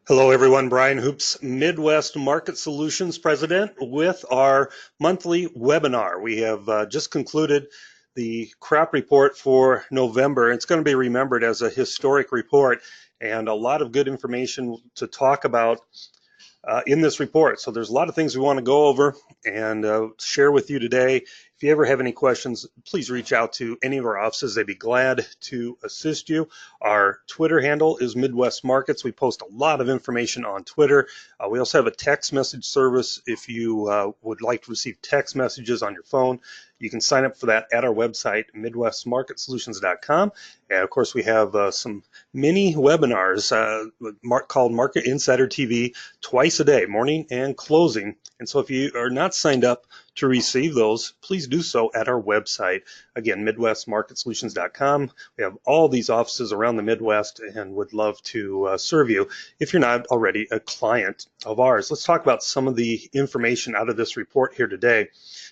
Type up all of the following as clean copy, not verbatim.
Hello everyone, Brian Hoops, Midwest Market Solutions President with our monthly webinar. We have just concluded the crop report for November. It's going to be remembered as a historic report and a lot of good information to talk about in this report. So there's a lot of things we want to go over and share with you today. If you ever have any questions, please reach out to any of our offices. They'd be glad to assist you. Our Twitter handle is Midwest Markets. We post a lot of information on Twitter. We also have a text message service. If you would like to receive text messages on your phone, you can sign up for that at our website, MidwestMarketSolutions.com. And of course, we have some mini webinars called Market Insider TV twice a day, morning and closing. And so if you are not signed up to receive those, please do so at our website. Again, MidwestMarketSolutions.com. We have all these offices around the Midwest and would love to serve you if you're not already a client of ours. Let's talk about some of the information out of this report here today.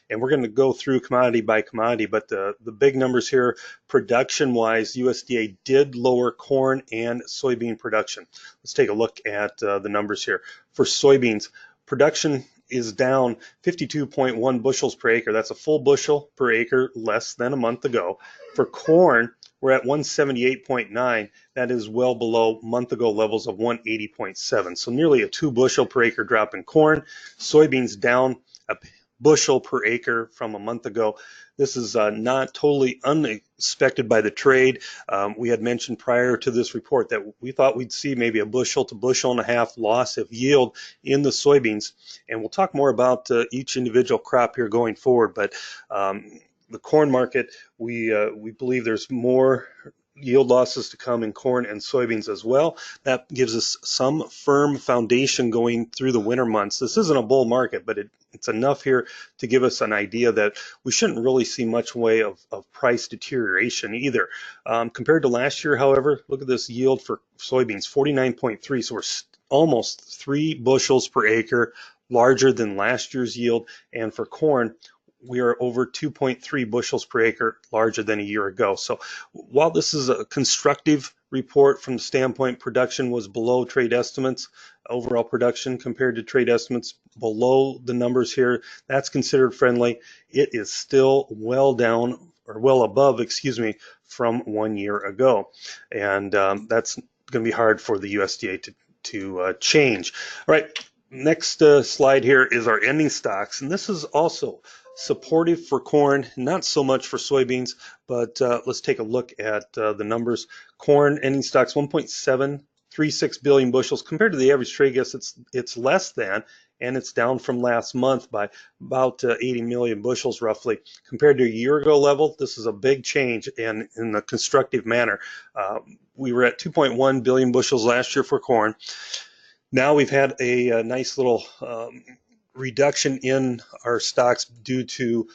And we're going to go through commodity by commodity, but the big numbers here, production-wise, USDA did lower corn and soybean production. Let's take a look at the numbers here. For soybeans, production is down 52.1 bushels per acre. That's a full bushel per acre less than a month ago. For corn, we're at 178.9. That is well below month ago levels of 180.7. So nearly a 2 bushel per acre drop in corn. Soybeans down a bushel per acre from a month ago. This is not totally unexpected by the trade. We had mentioned prior to this report that we thought we'd see maybe a bushel to bushel and a half loss of yield in the soybeans. And we'll talk more about each individual crop here going forward. But the corn market, we believe there's more yield losses to come in corn and soybeans as well. That gives us some firm foundation going through the winter months. This isn't a bull market, but it's enough here to give us an idea that we shouldn't really see much way of price deterioration either. Compared to last year, however, look at this yield for soybeans, 49.3. So we're almost 3 bushels per acre larger than last year's yield. And for corn, we are over 2.3 bushels per acre larger than a year ago. So while this is a constructive report from the standpoint production was below trade estimates, overall production compared to trade estimates below the numbers here, that's considered friendly. It is still well down, or well above, excuse me, from 1 year ago. And that's going to be hard for the USDA to change. All right, next slide here is our ending stocks. And this is also supportive for corn, not so much for soybeans, but let's take a look at the numbers. Corn ending stocks 1.736 billion bushels. Compared to the average trade guess, it's less than, and it's down from last month by about 80 million bushels roughly. Compared to a year ago level, this is a big change and in a constructive manner. We were at 2.1 billion bushels last year for corn. Now we've had a nice little reduction in our stocks due to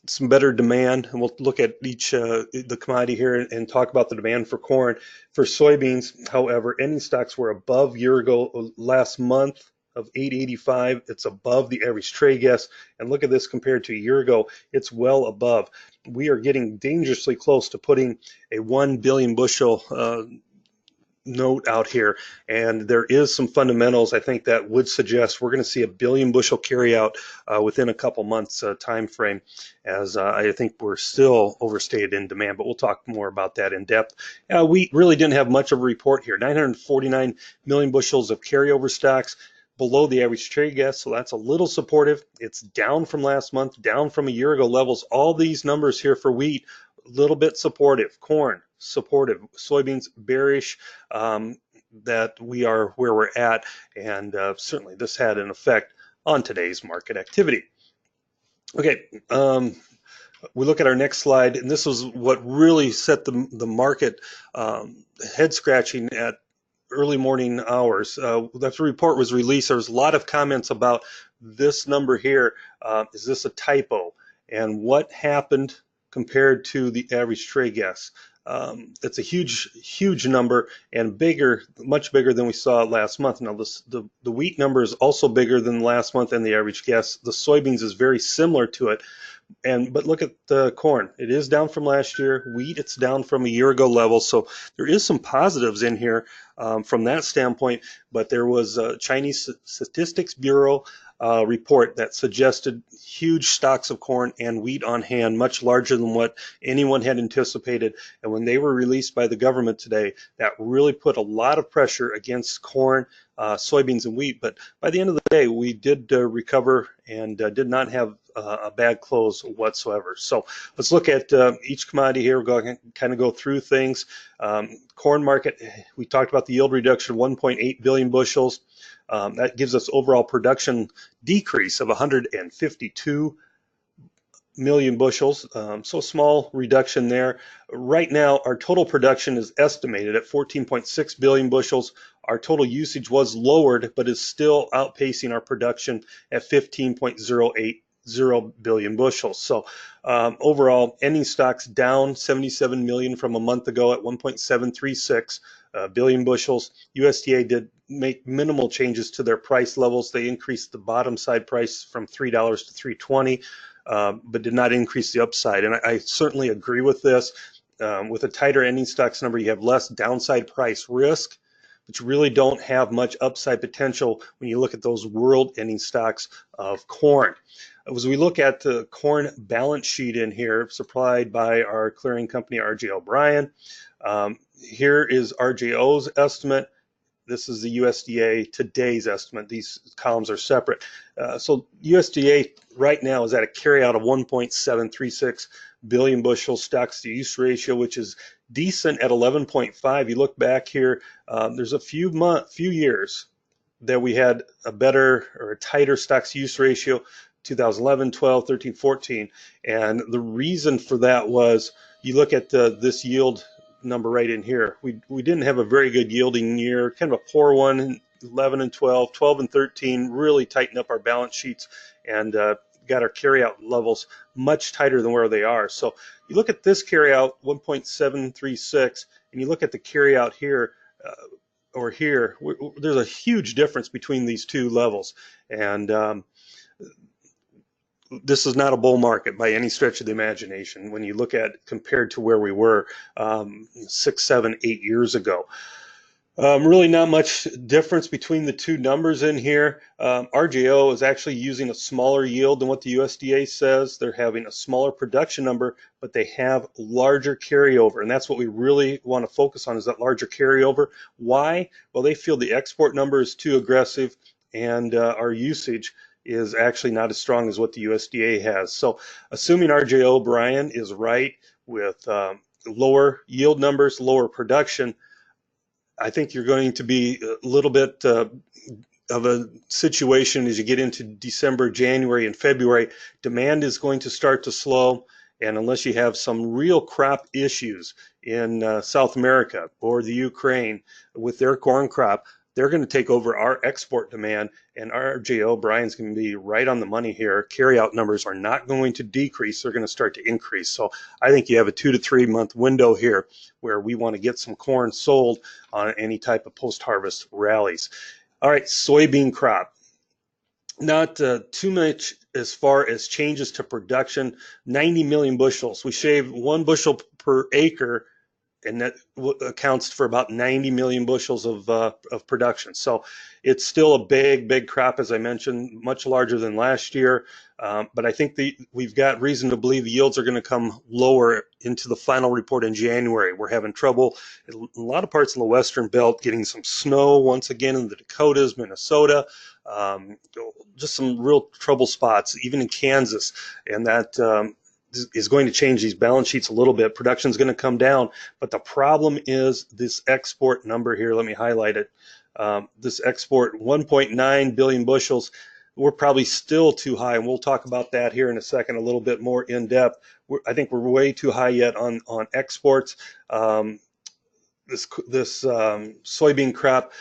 some better demand, and we'll look at each the commodity here and talk about the demand for corn. For soybeans, however, ending stocks were above year ago last month of 885. It's above the average trade guess, and look at this compared to a year ago, it's well above. We are getting dangerously close to putting a 1 billion bushel note out here, and there is some fundamentals I think that would suggest we're going to see a 1 billion bushel carryout within a couple months time frame, as I think we're still overstated in demand, but we'll talk more about that in depth. We really didn't have much of a report here. 949 million bushels of carryover stocks, below the average trade guess, so that's a little supportive. It's down from last month, down from a year ago levels. All these numbers here for wheat, a little bit supportive. Corn, supportive. Soybeans, bearish, that we are where we're at, and certainly this had an effect on today's market activity. Okay, we look at our next slide, and this was what really set the market head scratching at early morning hours. That report was released. There was a lot of comments about this number here. Is this a typo? And what happened compared to the average trade guess? It's a huge number and bigger, much bigger than we saw last month. Now, the wheat number is also bigger than last month and the average guess. The soybeans is very similar to it, But look at the corn. It is down from last year. Wheat, it's down from a year ago level. So there is some positives in here from that standpoint. But there was a Chinese Statistics Bureau report that suggested huge stocks of corn and wheat on hand, much larger than what anyone had anticipated. And when they were released by the government today, that really put a lot of pressure against corn, soybeans, and wheat. But by the end of the day, we did recover and did not have a bad close whatsoever. So let's look at each commodity here. We're going to kind of go through things. Corn market, we talked about the yield reduction, 1.8 billion bushels. That gives us overall production decrease of 152 million bushels, so small reduction there. Right now, our total production is estimated at 14.6 billion bushels. Our total usage was lowered, but is still outpacing our production at 15.080 billion bushels. So overall, ending stocks down 77 million from a month ago at 1.736 billion bushels. USDA did make minimal changes to their price levels. They increased the bottom side price from $3 to $3.20. But did not increase the upside. And I certainly agree with this. With a tighter ending stocks number, you have less downside price risk, but you really don't have much upside potential when you look at those world ending stocks of corn. As we look at the corn balance sheet in here, supplied by our clearing company, R.J. O'Brien, here is RJO's estimate. This is the USDA today's estimate. These columns are separate. So USDA right now is at a carryout of 1.736 billion bushels stocks to use ratio, which is decent at 11.5. You look back here, there's a few years that we had a better or a tighter stocks to use ratio, 2011, 12, 13, 14. And the reason for that was you look at this yield number right in here. We didn't have a very good yielding year, kind of a poor one in 11 and 12, 12 and 13, really tightened up our balance sheets and got our carryout levels much tighter than where they are. So you look at this carryout, 1.736, and you look at the carryout here, or here, there's a huge difference between these two levels. And this is not a bull market by any stretch of the imagination when you look at it compared to where we were 6, 7, 8 years ago. Really not much difference between the two numbers in here. RJO is actually using a smaller yield than what the USDA says. They're having a smaller production number, but they have larger carryover, and that's what we really want to focus on, is that larger carryover. Why? Well, they feel the export number is too aggressive, and our usage is actually not as strong as what the USDA has. So assuming R.J. O'Brien is right with lower yield numbers, lower production, I think you're going to be a little bit of a situation as you get into December, January, and February. Demand is going to start to slow, and unless you have some real crop issues in South America or the Ukraine with their corn crop, they're going to take over our export demand, and R.J. O'Brien's going to be right on the money here. Carryout numbers are not going to decrease. They're going to start to increase. So I think you have a 2 to 3 month window here where we want to get some corn sold on any type of post-harvest rallies. All right, soybean crop. Not too much as far as changes to production. 90 million bushels. We shave 1 bushel per acre, and that accounts for about 90 million bushels of production. So it's still a big crop, as I mentioned, much larger than last year. But I think we've got reason to believe the yields are going to come lower into the final report in January. We're having trouble in a lot of parts of the Western Belt getting some snow once again in the Dakotas, Minnesota, just some real trouble spots, even in Kansas, and that is going to change these balance sheets a little bit. Production is going to come down, but the problem is this export number here. Let me highlight it. This export, 1.9 billion bushels. We're probably still too high, and we'll talk about that here in a second a little bit more in depth. I think we're way too high yet on exports. this soybean crop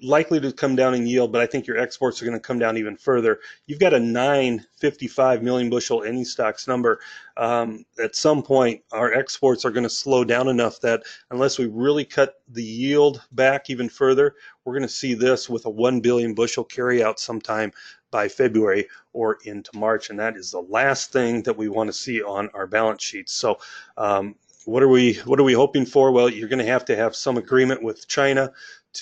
likely to come down in yield, but I think your exports are going to come down even further. You've got a 955 million bushel ending stocks number. At some point, our exports are going to slow down enough that unless we really cut the yield back even further, we're going to see this with a 1 billion bushel carryout sometime by February or into March, and that is the last thing that we want to see on our balance sheets. So what are we hoping for? Well, you're going to have some agreement with China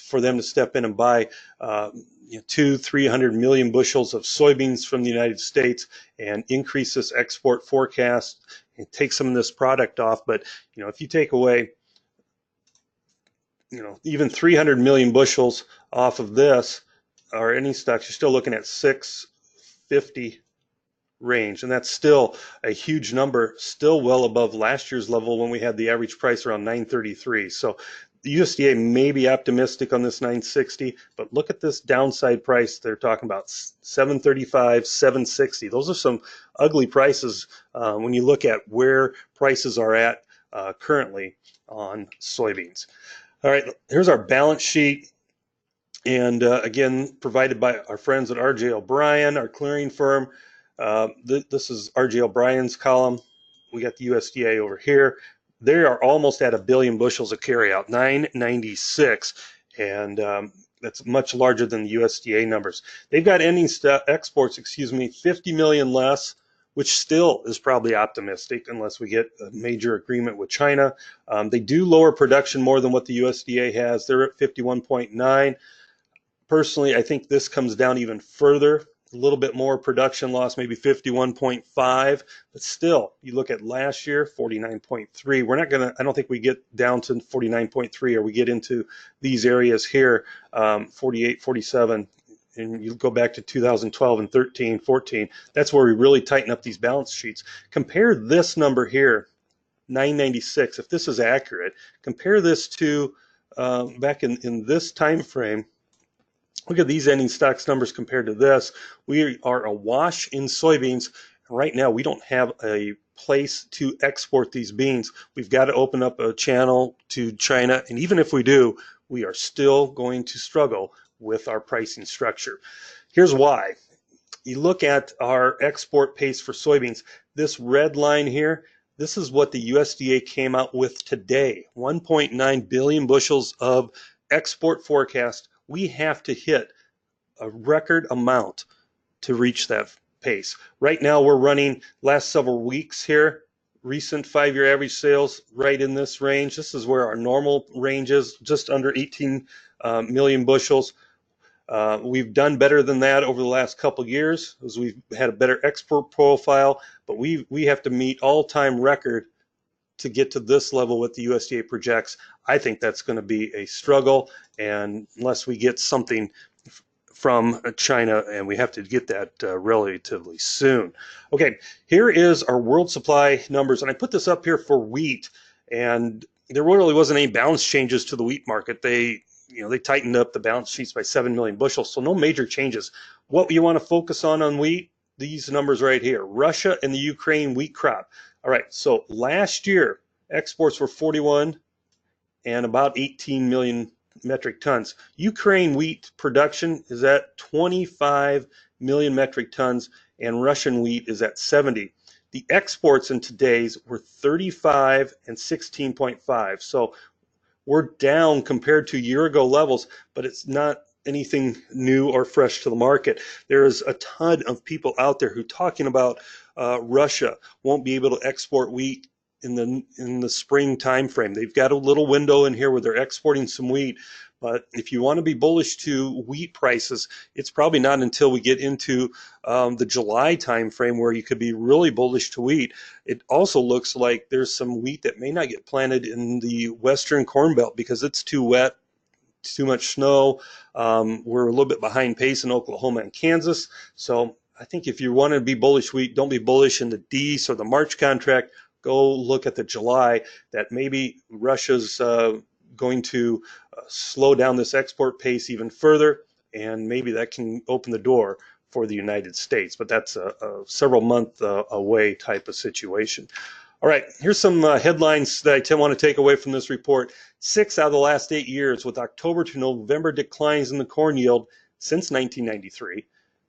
for them to step in and buy 200-300 million bushels of soybeans from the United States and increase this export forecast and take some of this product off. But if you take away even 300 million bushels off of this, or any stocks, you're still looking at 650 range, and that's still a huge number, still well above last year's level when we had the average price around 933. So the USDA may be optimistic on this 960, but look at this downside price. They're talking about 735, 760. Those are some ugly prices when you look at where prices are at currently on soybeans. All right, here's our balance sheet. And again, provided by our friends at R.J. O'Brien, our clearing firm. This is R.J. O'Brien's column. We got the USDA over here. They are almost at 1 billion bushels of carryout, 996, and that's much larger than the USDA numbers. They've got ending exports, 50 million less, which still is probably optimistic unless we get a major agreement with China. They do lower production more than what the USDA has. They're at 51.9. Personally, I think this comes down even further, a little bit more production loss, maybe 51.5, but still, you look at last year, 49.3. We're not going to, I don't think we get down to 49.3, or we get into these areas here, 48, 47, and you go back to 2012 and 13, 14. That's where we really tighten up these balance sheets. Compare this number here, 996, if this is accurate. Compare this to back in this time frame. Look at these ending stocks numbers compared to this. We are awash in soybeans. Right now, we don't have a place to export these beans. We've got to open up a channel to China, and even if we do, we are still going to struggle with our pricing structure. Here's why. You look at our export pace for soybeans. This red line here, this is what the USDA came out with today. 1.9 billion bushels of export forecast. We have to hit a record amount to reach that pace. Right now we're running last several weeks here, recent 5-year average sales right in this range. This is where our normal range is, just under 18 million bushels. We've done better than that over the last couple of years as we've had a better export profile, but we have to meet all-time record to get to this level what the USDA projects. I think that's going to be a struggle, and unless we get something from China, and we have to get that relatively soon. Okay, here is our world supply numbers, and I put this up here for wheat, and there really wasn't any balance changes to the wheat market. They tightened up the balance sheets by 7 million bushels, so no major changes. What you want to focus on wheat, these numbers right here, Russia and the Ukraine wheat crop. All right, so last year, exports were 41 and about 18 million metric tons. Ukraine wheat production is at 25 million metric tons, and Russian wheat is at 70. The exports in today's were 35 and 16.5. So we're down compared to year ago levels, but it's not anything new or fresh to the market. There is a ton of people out there who talking about Russia won't be able to export wheat in the spring time frame. They've got a little window in here where they're exporting some wheat, but if you want to be bullish to wheat prices, it's probably not until we get into the July time frame where you could be really bullish to wheat. It also looks like there's some wheat that may not get planted in the western corn belt because it's too wet, too much snow. We're a little bit behind pace in Oklahoma and Kansas. So I think if you want to be bullish wheat, don't be bullish in the DEES or the March contract. Go look at the July, that maybe Russia's going to slow down this export pace even further, and maybe that can open the door for the United States. But that's a several month away type of situation. All right, here's some headlines that I want to take away from this report. 6 out of the last 8 years, with October to November declines in the corn yield since 1993,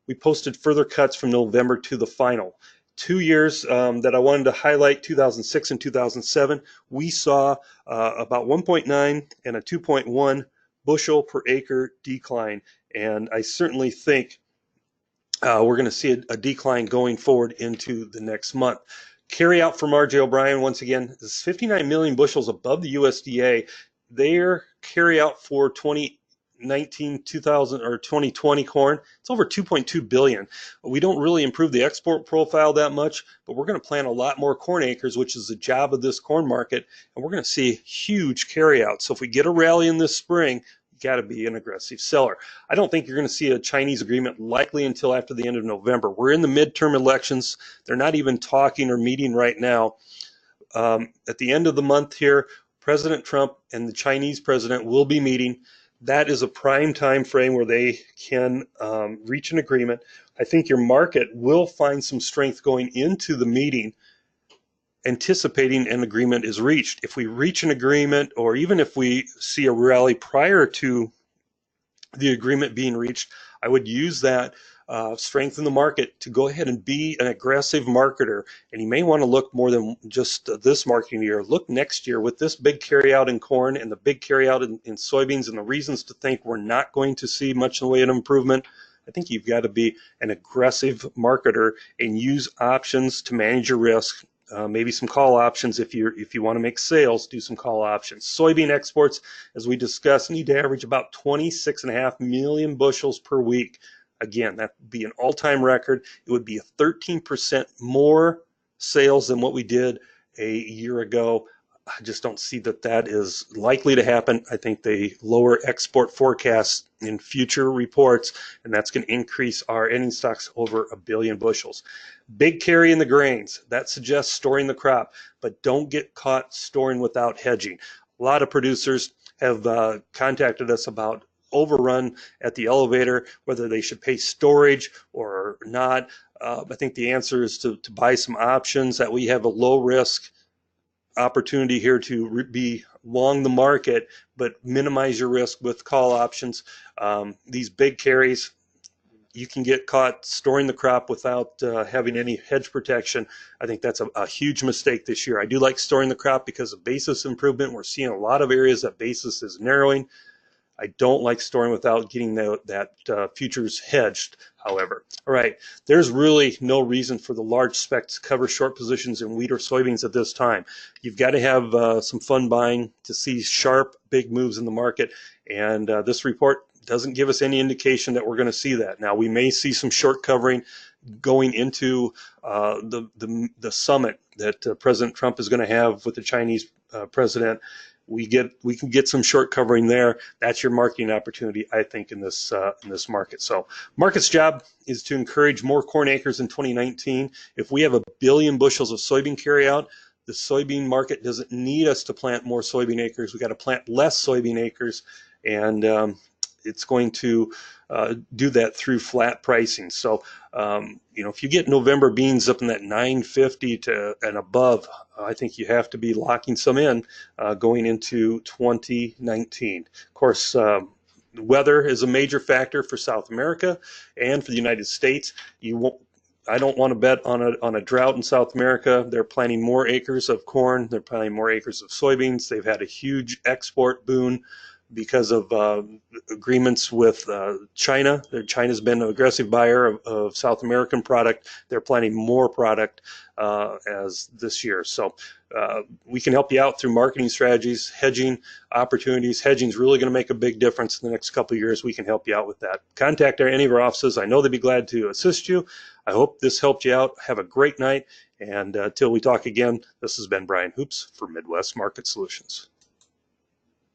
we posted further cuts from November to the final. 2 years that I wanted to highlight, 2006 and 2007, we saw about 1.9 and a 2.1 bushel per acre decline. And I certainly think we're going to see a decline going forward into the next month. Carry out from RJ O'Brien, once again, is 59 million bushels above the USDA. Their carry out for 2019, 2000, or 2020 corn, it's over 2.2 billion. We don't really improve the export profile that much, but we're going to plant a lot more corn acres, which is the job of this corn market, and we're going to see huge carry out. So if we get a rally in this spring, got to be an aggressive seller. I don't think you're going to see a Chinese agreement likely until after the end of November. We're in the midterm elections. They're not even talking or meeting right now. At the end of the month here, President Trump and the Chinese president will be meeting. That is a prime time frame where they can reach an agreement. I think your market will find some strength going into the meeting, anticipating an agreement is reached. If we reach an agreement, or even if we see a rally prior to the agreement being reached, I would use that strength in the market to go ahead and be an aggressive marketer. And you may want to look more than just this marketing year. Look next year with this big carry out in corn and the big carry out in soybeans, and the reasons to think we're not going to see much in the way of improvement. I think you've got to be an aggressive marketer and use options to manage your risk. Maybe some call options if you want to make sales, do some call options. Soybean exports, as we discussed, need to average about 26.5 million bushels per week. Again, that would be an all-time record. It would be a 13% more sales than what we did a year ago. I just don't see that is likely to happen. I think they lower export forecasts in future reports, and that's going to increase our ending stocks over 1 billion bushels. Big carry in the grains. That suggests storing the crop, but don't get caught storing without hedging. A lot of producers have contacted us about overrun at the elevator, whether they should pay storage or not. I think the answer is to buy some options, that we have a low risk opportunity here to be long the market, but minimize your risk with call options. These big carries, you can get caught storing the crop without having any hedge protection. I think that's a huge mistake this year. I do like storing the crop because of basis improvement. We're seeing a lot of areas that basis is narrowing. I don't like storing without getting that futures hedged, however. All right, there's really no reason for the large specs to cover short positions in wheat or soybeans at this time. You've got to have some fun buying to see sharp, big moves in the market, and this report doesn't give us any indication that we're going to see that. Now, we may see some short covering going into the summit that President Trump is going to have with the Chinese president. We can get some short covering there. That's your marketing opportunity, I think, in this market. So market's job is to encourage more corn acres in 2019. If we have 1 billion bushels of soybean carryout, the soybean market doesn't need us to plant more soybean acres. We got to plant less soybean acres, and it's going to do that through flat pricing. So if you get November beans up in that 950 and above, I think you have to be locking some in going into 2019. Of course, weather is a major factor for South America and for the United States. I don't want to bet on a drought in South America. They're planting more acres of corn. They're planting more acres of soybeans. They've had a huge export boon because of agreements with China. China's been an aggressive buyer of South American product. They're planting more product as this year. So we can help you out through marketing strategies, hedging opportunities. Hedging is really going to make a big difference in the next couple of years. We can help you out with that. Contact any of our offices. I know they'd be glad to assist you. I hope this helped you out. Have a great night. And till we talk again, this has been Brian Hoops for Midwest Market Solutions.